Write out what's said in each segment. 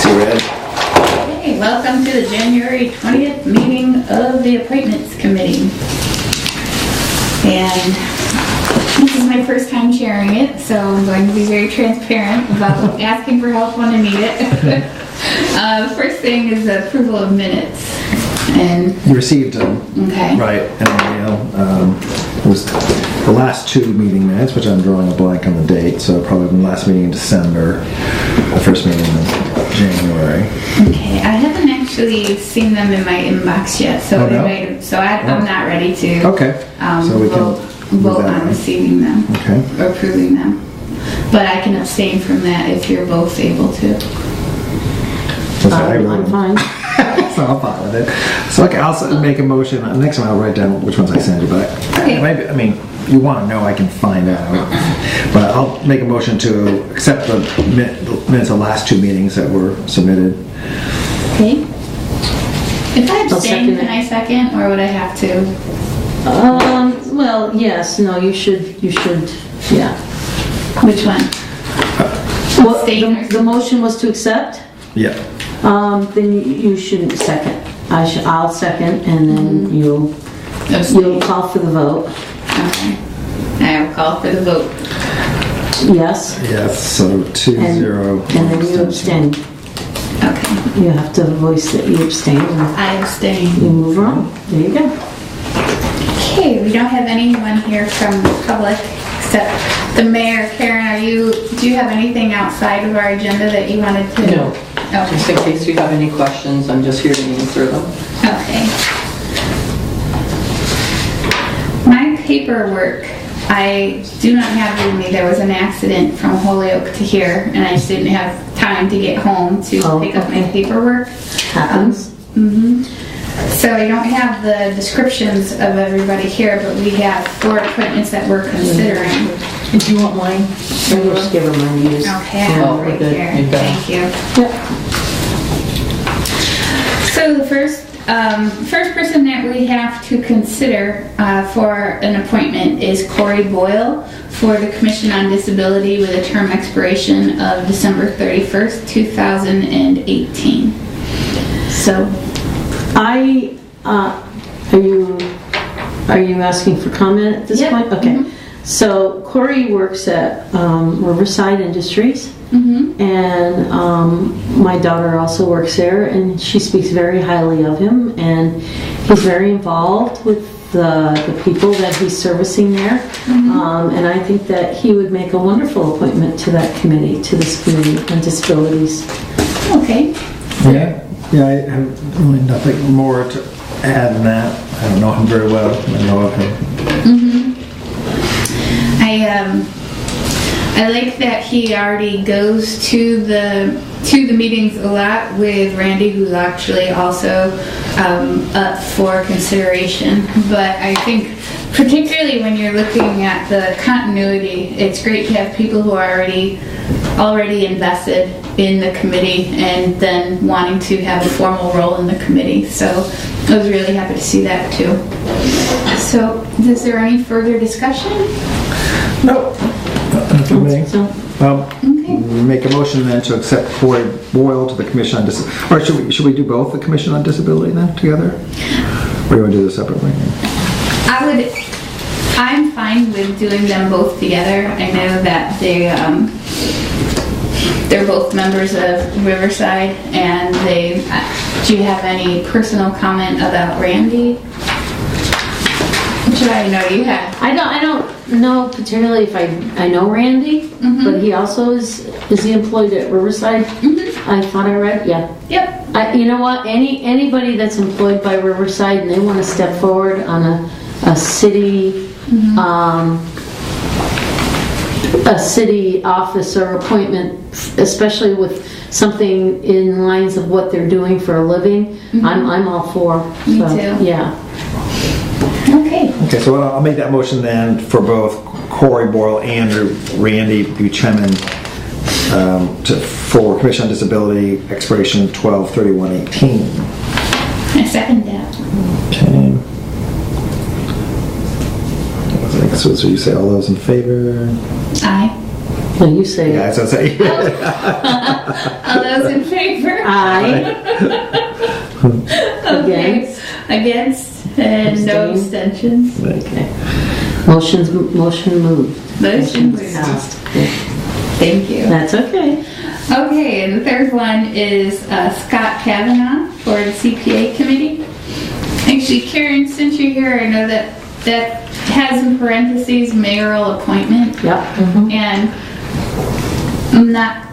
Red. Hey, welcome to the January 20th meeting of the Appointments Committee. And this is my first time chairing it, so I'm going to be very transparent about asking for help when I need it. First thing is the approval of minutes. And You received them. okay. Right. And it was the last two meeting minutes, which I'm drawing a blank on the date, so probably the last meeting in December, the first meeting in January. Okay, I haven't actually seen them in my inbox yet, so Oh, no? I'm not ready to Okay. So we can vote on receiving them. Okay. Or approving them. But I can abstain from that if you're both able to. I'm fine. So I'm fine with it. So okay, I'll make a motion. Next time I'll write down which ones I send you back. Okay. Maybe, I mean, you want to know, I can find out. But I'll make a motion to accept the minutes of the last two meetings that were submitted. Okay. If I abstain, second can I second, or would I have to? Well, yes, no, you should, yeah. Which one? Well, Abstain. the motion was to accept, Yeah. then you shouldn't second. I'll second, and then you'll Abstain. call for the vote. Okay. I will call for the vote. Yes, Yes, so 2-0. and then you abstain. Okay. You have to voice that you abstain, and I abstain. you move on. There you go. Okay, we don't have anyone here from the public except the mayor. Karen, do you have anything outside of our agenda that you wanted to? No. Just Okay. in case you have any questions, I'm just here to answer them. Okay. My paperwork, I do not have with me. There was an accident from Holyoke to here, and I just didn't have time to get home to Oh, pick up my okay. paperwork. Happens. So I don't have the descriptions of everybody here, but we have 4 appointments that we're considering. Do you want mine? So you just give her my use. Okay, I have it right good. here. You've got it. Thank you. Yep. So the first person that we have to consider for an appointment is Corey Boyle for the Commission on Disability with a term expiration of December 31st, 2018. So, Are you asking for comment at this Yep. point? Okay. Mhm. So Corey works at Riverside Industries, and my daughter also works there, and she speaks very highly of him, and he's very involved with the people that he's servicing there, and I think that he would make a wonderful appointment to that committee, to this committee on disabilities. okay. Yeah. Yeah, I have really nothing more to add than that. I don't know him very well. I know of him. I like that he already goes to the meetings a lot with Randy, who's actually also up for consideration. But I think particularly when you're looking at the continuity, it's great to have people who are already invested in the committee and then wanting to have a formal role in the committee. So I was really happy to see that too. So is there any further discussion? Nope. Nothing for me. So, Okay. Make a motion then to accept Corey Boyle to the Commission on Disability. Or should we do both the Commission on Disability then together? Or do you want to do this separately? I'm fine with doing them both together. I know that they're both members of Riverside, and do you have any personal comment about Randy? Which I know you have. I don't know particularly if I know Randy, but he also is he employed at Riverside? I thought I read, yeah. Yep. You know what? Anybody that's employed by Riverside and they want to step forward on a city a city office or appointment, especially with something in lines of what they're doing for a living, I'm all for. Me too. Yeah. Okay. Okay, so I'll make that motion then for both Corey Boyle and Randy Buchanan for Commission on Disability expiration 12/31/18. I second that. Okay. So you say all those in favor? Aye. Well, you say Yeah, it. so say. All those in favor? Aye. Okay. Against? And no Abstain? abstentions? Okay. Motion moved. Motion moved. Passed. Thank you. That's okay. Okay, and the third one is Scott Kavanaugh for the CPA committee. Actually, Karen, since you're here, I know that has in parentheses mayoral appointment. Yep. And I'm not.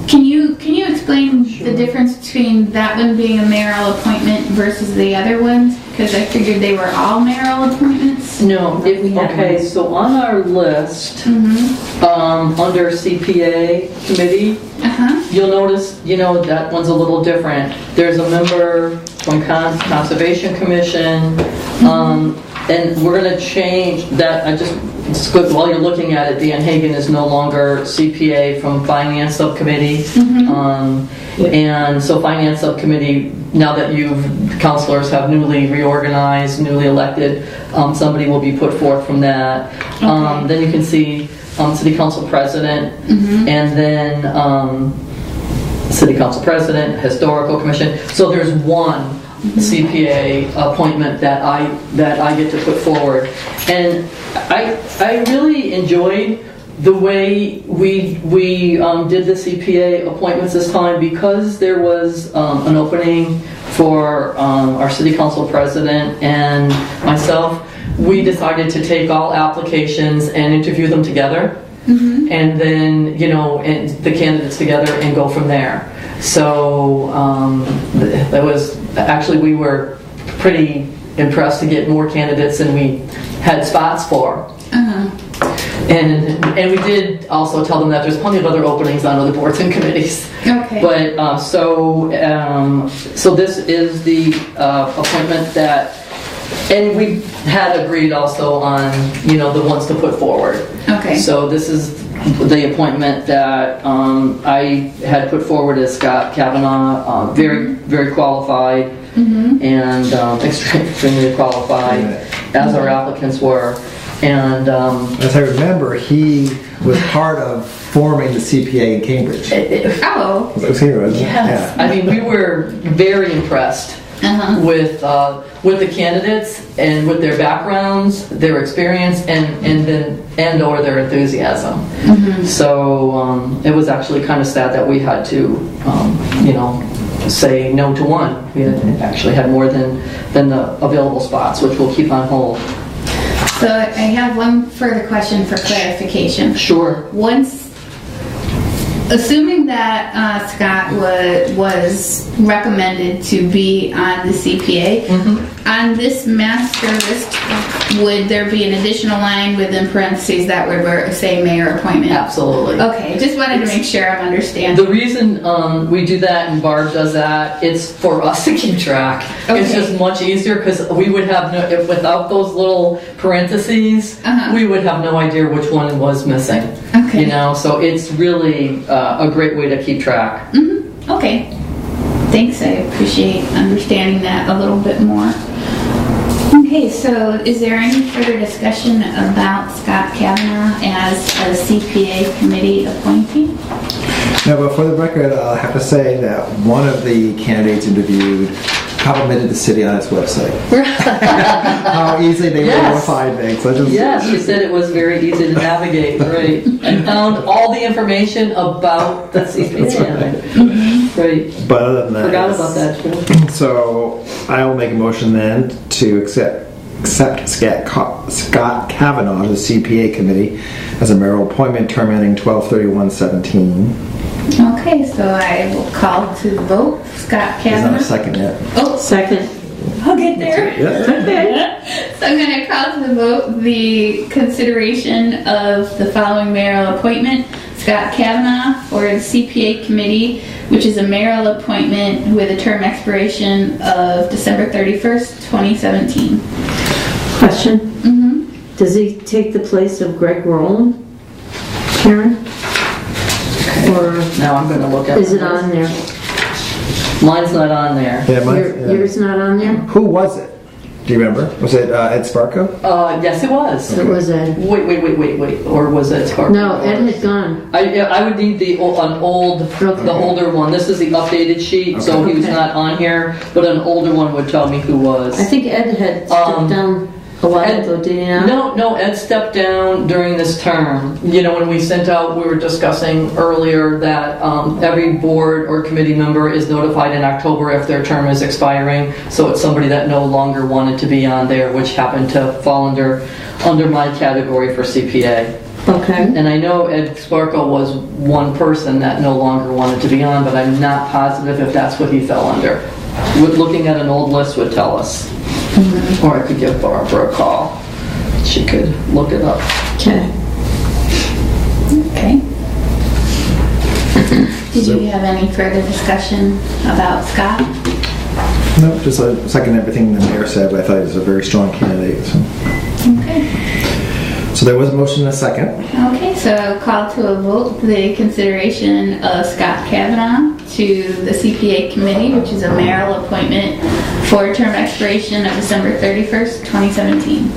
Can you explain the difference between that one being a mayoral appointment versus the other ones? Because I figured they were all mayoral appointments. No, okay, so on our list, under CPA committee, you'll notice, that one's a little different. There's a member from Conservation Commission, and we're going to change that. It's good while you're looking at it. Dan Hagan is no longer CPA from Finance Subcommittee, and so Finance Subcommittee. Now that councilors have newly reorganized, newly elected, somebody will be put forth from that. Okay. Then you can see City Council President, and then City Council President, Historical Commission. So there's one CPA appointment that I get to put forward, and I really enjoyed the way we did the CPA appointments this time, because there was an opening for our City Council President and myself. We decided to take all applications and interview them together, and then and the candidates together, and go from there. So that was actually, we were pretty impressed to get more candidates than we had spots for. And we did also tell them that there's plenty of other openings on other boards and committees. Okay. But so this is the appointment that, and we had agreed also on the ones to put forward. Okay. So this is the appointment that I had put forward as Scott Kavanaugh, very qualified, and extremely qualified, as our applicants were. And as I remember, he was part of forming the CPA in Cambridge. Oh. It was here, wasn't it? Yes. Yeah. I mean, we were very impressed with the candidates and with their backgrounds, their experience, and or their enthusiasm. So it was actually kind of sad that we had to say no to one. We actually had more than the available spots, which we'll keep on hold. So I have one further question for clarification. Sure. Assuming that Scott was recommended to be on the CPA, on this master list, would there be an additional line within parentheses that would say mayor appointment? Absolutely. Okay, just wanted to make sure I'm understanding. The reason we do that and Barb does that, it's for us to keep track. Okay. It's just much easier, because we would have without those little parentheses, we would have no idea which one was missing. Okay. So it's really a great way to keep track. Okay. Thanks, I appreciate understanding that a little bit more. Okay, so is there any further discussion about Scott Kavanaugh as a CPA committee appointee? No, but for the record, I have to say that one of the candidates interviewed complimented the city on its website. How easy they were to find things. Yes, she said it was very easy to navigate, right? And found all the information about the CPA. Right. But other than that, forgot about that too. So I will make a motion then to accept Scott Kavanaugh to the CPA committee as a mayoral appointment, term ending 12/31/17. Okay, so I will call to the vote. Scott Is Kavanaugh. not a second yet. Oh, Second. I'll get there. Okay. So I'm going to call to the vote the consideration of the following mayoral appointment. Scott Kavanaugh for the CPA committee, which is a mayoral appointment with a term expiration of December 31st, 2017. Question. Does he take the place of Greg Rowland? Karen? Or Now I'm going to look at is it on there? Mine's not on there. Yeah, Yours not on there? Who was it? Do you remember? Was it Ed Sparko? Yes, it was. It was Ed. Wait. Or was it Spark? No, Ed had gone. I would need the older one. This is the updated sheet, so he was Okay. not on here, but an older one would tell me who was. I think Ed had stepped down a while ago, did he not? No, Ed stepped down during this term. You know, when we sent out, we were discussing earlier that every board or committee member is notified in October if their term is expiring. So it's somebody that no longer wanted to be on there, which happened to fall under my category for CPA. Okay. And I know Ed Sparko was one person that no longer wanted to be on, but I'm not positive if that's what he fell under. Looking at an old list would tell us. Or I could give Barbara a call. She could look it up. Okay. Okay. Did you have any further discussion about Scott? No, just second everything the mayor said, but I thought he was a very strong candidate. So, Okay. so there was a motion and a second. Okay, so call to a vote the consideration of Scott Kavanaugh to the CPA committee, which is a mayoral appointment for term expiration of December 31st, 2017.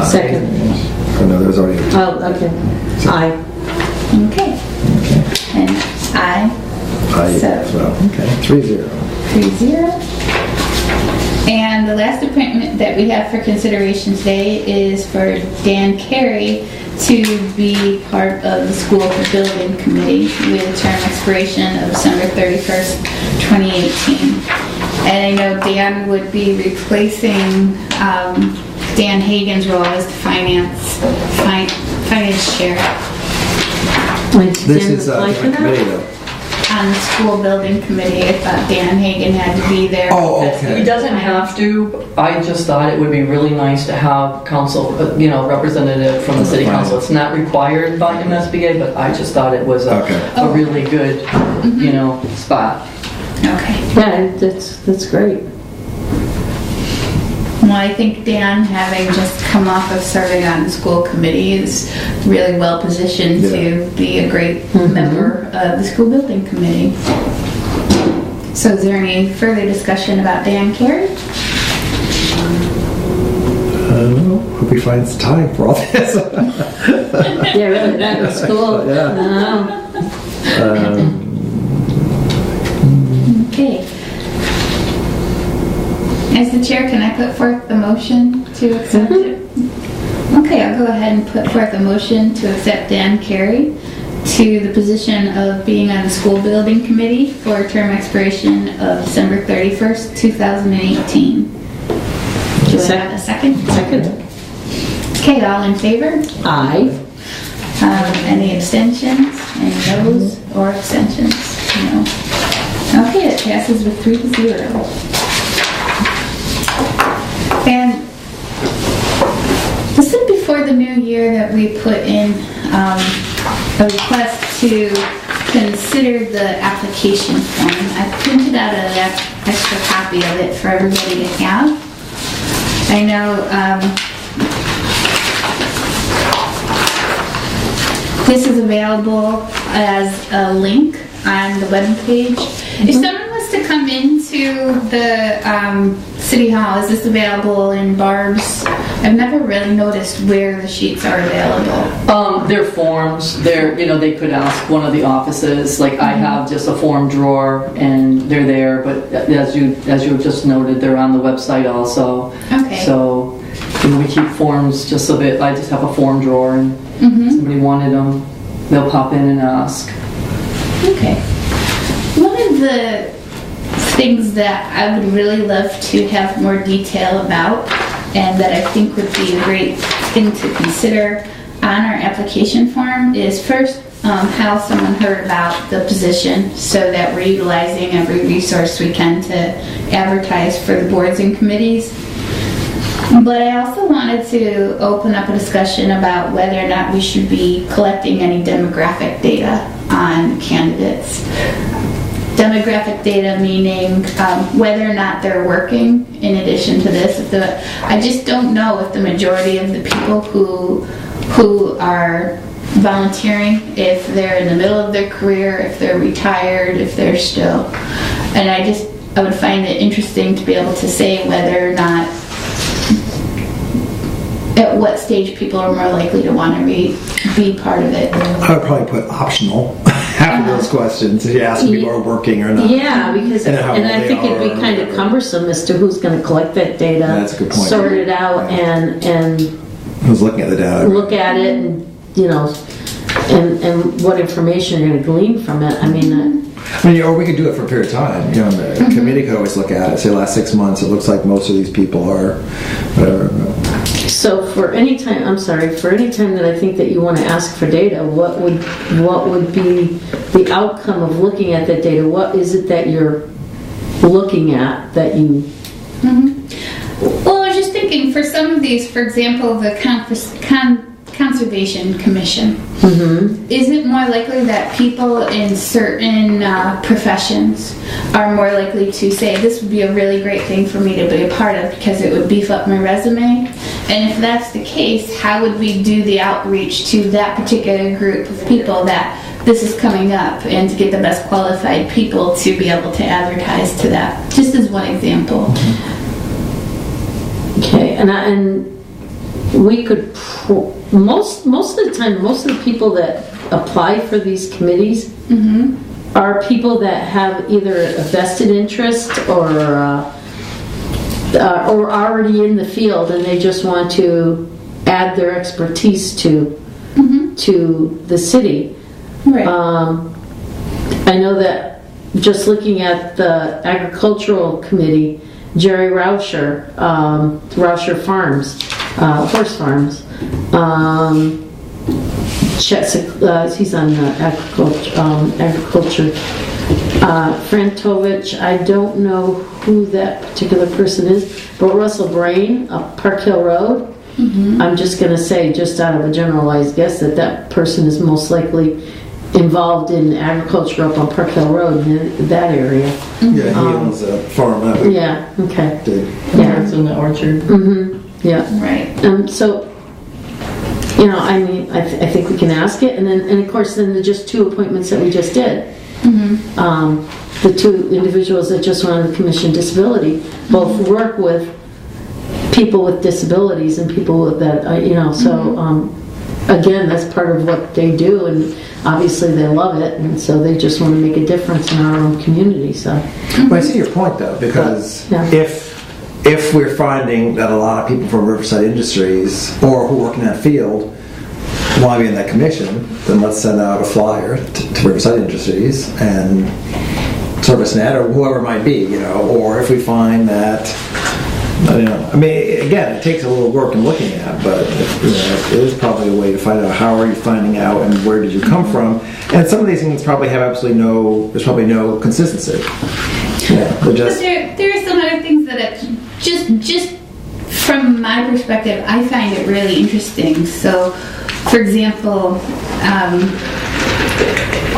Second. Oh, no, there was already. Oh, okay. Aye. Okay. And I. Aye So- as well. Okay, 3-0. 3-0. And the last appointment that we have for consideration today is for Dan Carey to be part of the school building committee with a term expiration of December 31st, 2018. And I know Dan would be replacing Dan Hagan's role as the finance chair This is a different committee, though. on the school building committee. I thought Dan Hagan had to be there. Oh, because okay. He doesn't have to. I just thought it would be really nice to have council, representative from the city council. It's not required by MSBA, but I just thought it was a really good, spot. Okay. Yeah, that's great. Well, I think Dan, having just come off of serving on the school committee, is really well positioned to be a great member of the school building committee. So is there any further discussion about Dan Carey? Hope he finds time for all this. Yeah, really, that was cool. Yeah. Okay. As the chair, can I put forth the motion to accept it? Okay, I'll go ahead and put forth a motion to accept Dan Carey to the position of being on the school building committee for a term expiration of December 31st, 2018. Do I have a second? Second. Okay, all in favor? Aye. Any abstentions? Any noes or abstentions? No. Okay, it passes with 3-0. And this is before the new year that we put in a request to consider the application form. I printed out an extra copy of it for everybody to have. I know this is available as a link on the webpage. If someone was to come into the City Hall, is this available in Barb's? I've never really noticed where the sheets are available. They're forms. They could ask one of the offices. Like I have just a form drawer, and they're there. But as you just noted, they're on the website also. Okay. So we keep forms just a bit. I just have a form drawer, and somebody wanted them, they'll pop in and ask. Okay. One of the things that I would really love to have more detail about, and that I think would be a great thing to consider on our application form, is first how someone heard about the position, so that we're utilizing every resource we can to advertise for the boards and committees. But I also wanted to open up a discussion about whether or not we should be collecting any demographic data on candidates. Demographic data meaning whether or not they're working in addition to this. I just don't know if the majority of the people who are volunteering, if they're in the middle of their career, if they're retired, if they're still. And I would find it interesting to be able to say whether or not at what stage people are more likely to want to be part of it. I would probably put optional after those questions if you ask if people are working or not. Yeah, because And how old I they think it'd are be or kind of whatever. cumbersome as to who's going to collect that data, That's a good point. sort it out, Yeah. and Who's looking at the data? look at it, and and what information you're going to glean from it. I mean, or we could do it for a period of time. The committee could always look at it. Say, last 6 months, it looks like most of these people are, whatever. so for any time that I think that you want to ask for data, what would be the outcome of looking at that data? What is it that you're looking at that you? Well, I was just thinking for some of these, for example, the Conservation Commission. Is it more likely that people in certain professions are more likely to say, this would be a really great thing for me to be a part of because it would beef up my resume? And if that's the case, how would we do the outreach to that particular group of people that this is coming up, and to get the best qualified people to be able to advertise to that? Just as one example. Okay, and we could most of the time, most of the people that apply for these committees are people that have either a vested interest or already in the field, and they just want to add their expertise to the city. Right. I know that just looking at the agricultural committee, Jerry Rauscher, Rauscher Farms, horse farms. He's on agriculture. Frantovich, I don't know who that particular person is, but Russell Brain, Park Hill Road. I'm just going to say, just out of a generalized guess, that person is most likely involved in agriculture up on Park Hill Road in that area. Yeah, he owns a farm out. Yeah, okay. Yeah, it's in the orchard. Yeah. Right. So, I mean, I think we can ask it, and of course, then the just 2 appointments that we just did. The 2 individuals that just went on the Commission Disability both work with people with disabilities and people with that, so again, that's part of what they do, and obviously they love it, and so they just want to make a difference in our own community. So, Well, I see your point though, because if we're finding that a lot of people from Riverside Industries or who work in that field want to be in that commission, then let's send out a flyer to Riverside Industries and ServiceNet or whoever it might be, or if we find that, I mean, again, it takes a little work in looking at, but it is probably a way to find out how are you finding out and where did you come from. And some of these things probably have absolutely there's probably no consistency. But there are some other things that just from my perspective, I find it really interesting. So, for example,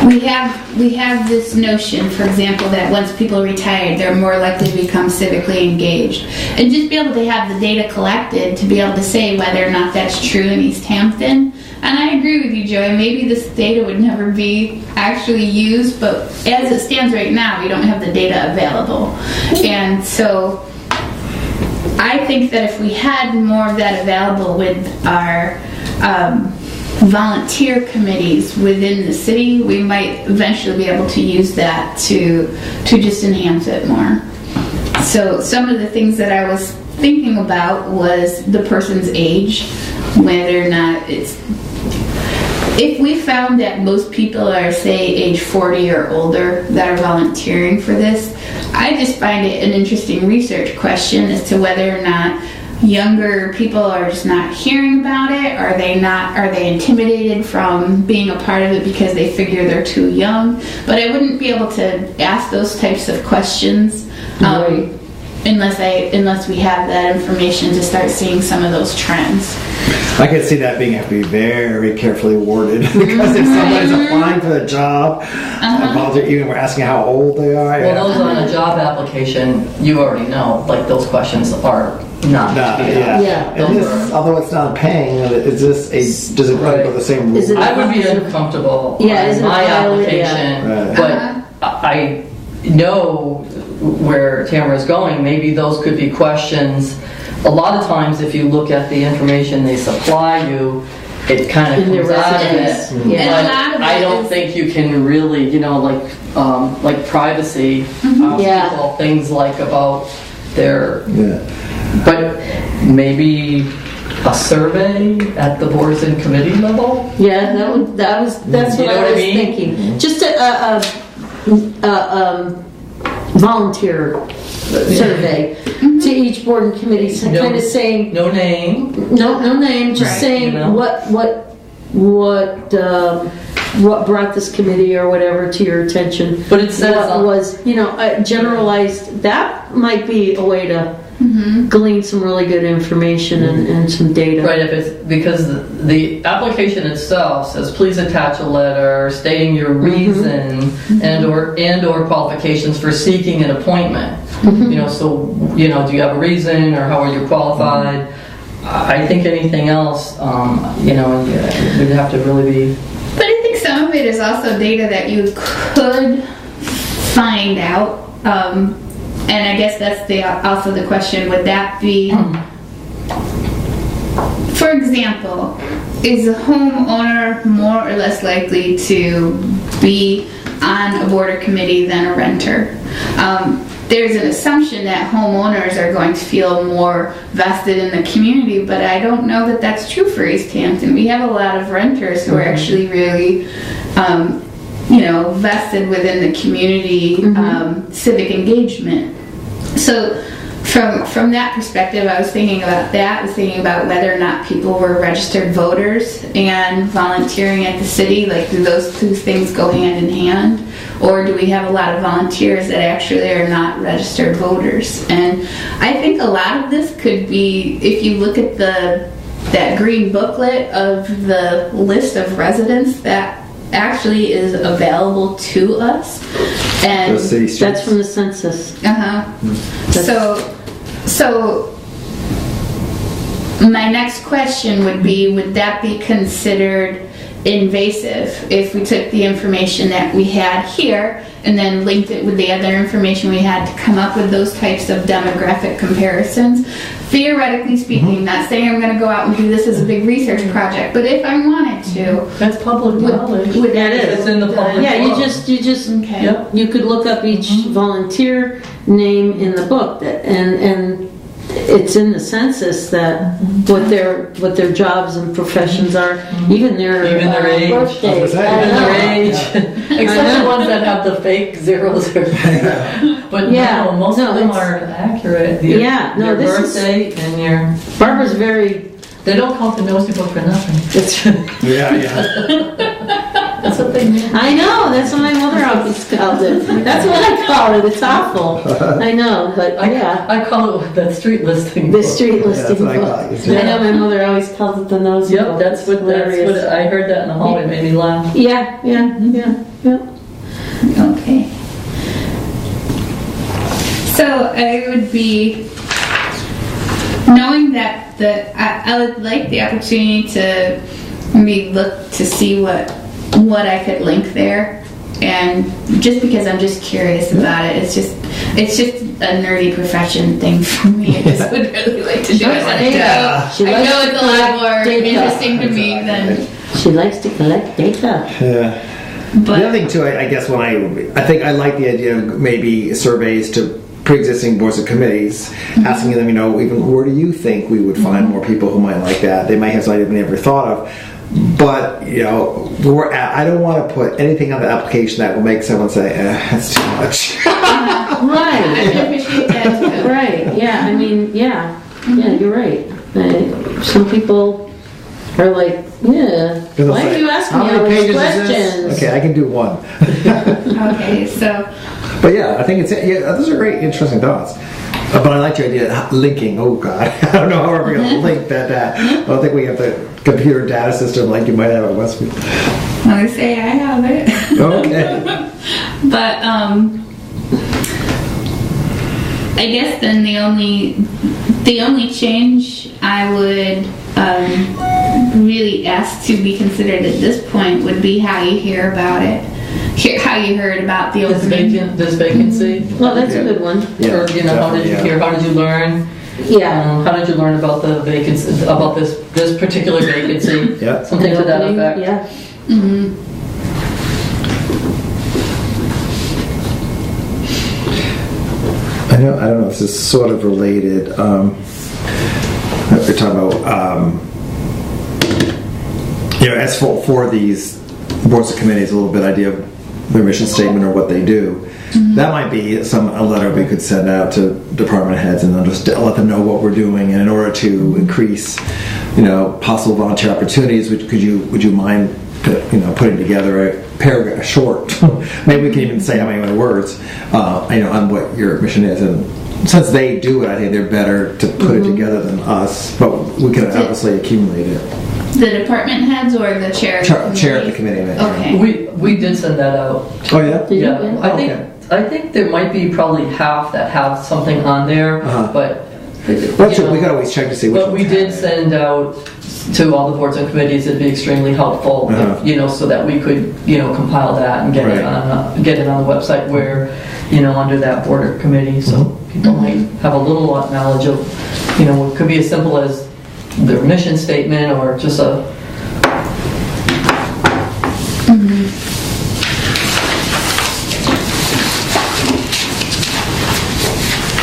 we have this notion, for example, that once people retire, they're more likely to become civically engaged, and just be able to have the data collected to be able to say whether or not that's true in Easthampton. And I agree with you, Joey. Maybe this data would never be actually used, but as it stands right now, we don't have the data available. And so I think that if we had more of that available with our volunteer committees within the city, we might eventually be able to use that to just enhance it more. So some of the things that I was thinking about was the person's age, whether or not if we found that most people are, say, age 40 or older that are volunteering for this, I just find it an interesting research question as to whether or not younger people are just not hearing about it. Are they intimidated from being a part of it because they figure they're too young? But I wouldn't be able to ask those types of questions unless we have that information to start seeing some of those trends. I could see that have to be very carefully worded because if somebody's applying for the job, even we're asking how old they are. Well, those on a job application, you already know, like those questions are not to be asked. And this, although it's not paying, does it run by the same rules? I would be uncomfortable on my application, but I know where Tamara's going. Maybe those could be questions a lot of times if you look at the information they supply you, it kind of In the comes out of residence. it. Yeah. And a lot of But I it don't is- think you can really, like privacy, Yeah. people, things like about their, Yeah. but maybe a survey at the boards and committee level? Yeah, that's You what know I what I was mean? thinking. Just a volunteer survey to each board and committee, so No- kind of saying, No name. no name, just Right. saying You know? what brought this committee or whatever to your attention. But it says What on- was, generalized, that might be a way to glean some really good information and some data. Right, if it's, because the application itself says, please attach a letter stating your reason and or qualifications for seeking an appointment. So, do you have a reason, or how are you qualified? I think anything else, we'd have to really be. But I think some of it is also data that you could find out. And I guess that's also the question, would that be, for example, is a homeowner more or less likely to be on a board or committee than a renter? There's an assumption that homeowners are going to feel more vested in the community, but I don't know that that's true for Easthampton. We have a lot of renters who are actually really vested within the community, civic engagement. So from that perspective, I was thinking about that. I was thinking about whether or not people were registered voters and volunteering at the city. Like, do those two things go hand in hand? Or do we have a lot of volunteers that actually are not registered voters? And I think a lot of this could be, if you look at that green booklet of the list of residents that actually is available to us, and The city streets. That's from the census. So my next question would be, would that be considered invasive if we took the information that we had here and then linked it with the other information we had to come up with those types of demographic comparisons? Theoretically speaking, not saying I'm going to go out and do this as a big research project, but if I wanted to, That's public knowledge. would that It's in the public. Yeah, you just Okay. Yep. you could look up each volunteer name in the book and it's in the census that what their jobs and professions are, even their age. birthday. I was gonna say, I And know. their age. Except the ones that have the fake zeros. But Yeah. no, most of No, them it's- are accurate. Your, Yeah, no, your this is- birthday and your. Barbara's very. They don't call it the nosy book for nothing. Yeah. That's what they mean. I know. That's what my mother always called it. That's what I call it. It's awful. I know, but yeah. I call it the street listing The book. street listing that's what I book. call it. I know my mother always calls it the nosy Yep, book. that's what I heard that in the hallway. It made me laugh. Yeah. Okay. So I would be knowing that I would like the opportunity to maybe look to see what I could link there, and just because I'm just curious about it, it's just a nerdy profession thing for me. I just would really like to do it. I know it's a lot more interesting to me than. She likes to collect data. Yeah. But The other thing too, I guess I think I like the idea of maybe surveys to pre-existing boards and committees, asking them, even where do you think we would find more people who might like that? They might have something we never thought of. But, I don't want to put anything on the application that will make someone say, that's too much. I Right. would appreciate that too. Right. Yeah. I mean, yeah, you're right. Some people are like, yeah. They'll Why say, do you ask me "How many all these pages is this?" questions? Okay, I can do one. Okay, so But yeah, I think those are great, interesting thoughts. But I like your idea of linking. Oh God, I don't know how we're going to link that. I don't think we have the computer data system like you might have at Westfield. let me say I have it. Okay. But I guess then the only change I would really ask to be considered at this point would be how you hear about it, how you heard about the opening. This vacancy. Well, that's a good one. Yeah, Or, how did you definitely, hear? How did you learn? Yeah. How did you learn about the vacancy, about this particular vacancy? Yeah. Something to that effect? Yeah. I don't know if this is sort of related. We're talking about, as for these boards and committees, a little bit idea of their mission statement or what they do. That might be a letter we could send out to department heads and then just let them know what we're doing. And in order to increase, possible volunteer opportunities, would you mind, putting together a paragraph, short, maybe we can even say how many words, on what your mission is. And since they do it, I think they're better to put it together than us, but we can obviously accumulate it. The department heads or the chair? Chair of the committee. Okay. We did send that out. Oh yeah? Yeah. I think there might be probably half that have something on there, but we could always check to see which But we did send out to all the boards and committees. It'd be extremely helpful, if, so that we could, compile that and get it on the website where, under that board or committee, so people might have a little knowledge of, what could be as simple as their mission statement or just a.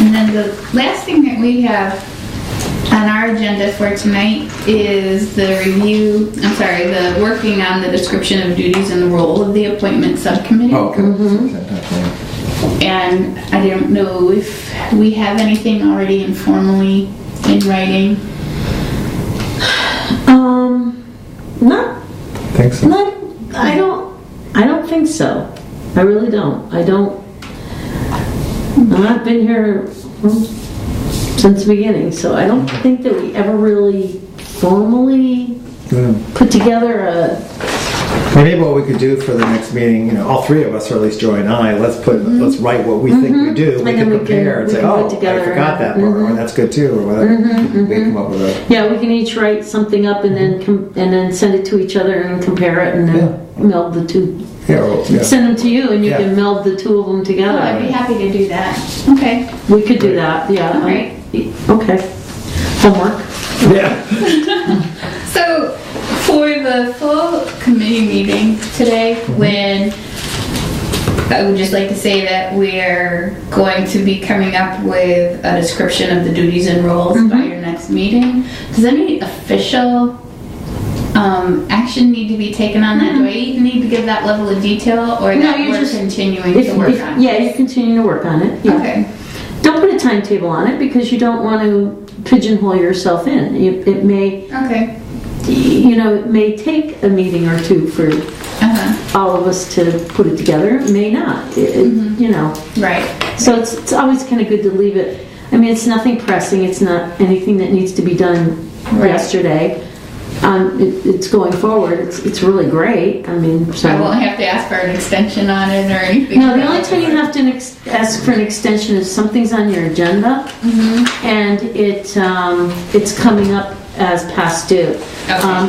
And then the last thing that we have on our agenda for tonight is the working on the description of duties and the role of the appointment subcommittee. Oh, okay. And I don't know if we have anything already informally in writing. Think so? I don't think so. I really don't. I've been here since the beginning, so I don't think that we ever really formally put together a. Maybe what we could do for the next meeting, all three of us, or at least Joy and I, let's write what we think we do. We can compare and say, I forgot that part, or that's good too, or whatever. We can come up with a. Yeah, we can each write something up and then send it to each other and compare it and then meld the two. Send them to you and you can meld the two of them together. Oh, I'd be happy to do that. Okay. We could do that, yeah. All right. Okay. Homework. Yeah. So, for the full committee meeting today, when I would just like to say that we're going to be coming up with a description of the duties and roles by your next meeting. Does any official action need to be taken on that? Do I even need to give that level of detail, or that we're continuing to work on it? Yeah, you continue to work on it. Yeah. Okay. Don't put a timetable on it because you don't want to pigeonhole yourself in. It may. Okay. It may take a meeting or two for all of us to put it together. It may not. Right. So it's always kind of good to leave it. I mean, it's nothing pressing. It's not anything that needs to be done yesterday. It's going forward. It's really great. I mean, so I won't have to ask for an extension on it or anything. No, the only time you have to ask for an extension is something's on your agenda, and it's coming up as past due,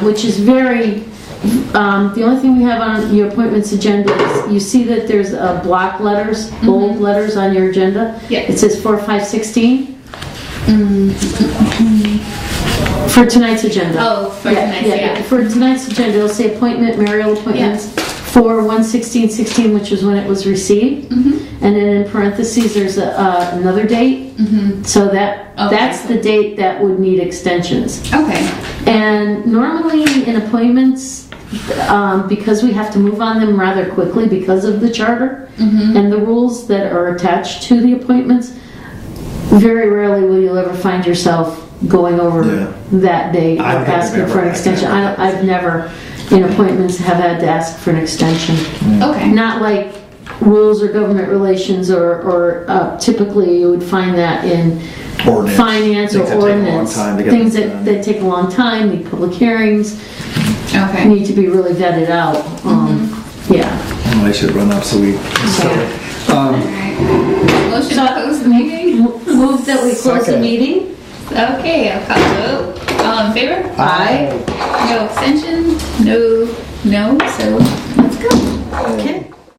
which is very. The only thing we have on your appointments agenda is you see that there's block letters, bold letters on your agenda. Yeah. It says 4, 5, 16. For tonight's agenda. Oh, for tonight's, yeah. For tonight's agenda, it'll say appointment, mayoral appointments for 1/16/16, which is when it was received. And then in parentheses, there's another date. So that's the date that would need extensions. Okay. And normally in appointments, because we have to move on them rather quickly because of the charter and the rules that are attached to the appointments, very rarely will you ever find yourself going over that date or asking for an extension. I've never in appointments have had to ask for an extension. Okay. Not like rules or government relations or typically you would find that in finance or ordinance. Things that take a long time, need public hearings, need to be really vetted out. I should run up so we Motion to close the meeting? Move that we close the meeting. Okay, I'll call the vote. All in favor? Aye. No extension? No, so let's go. Okay.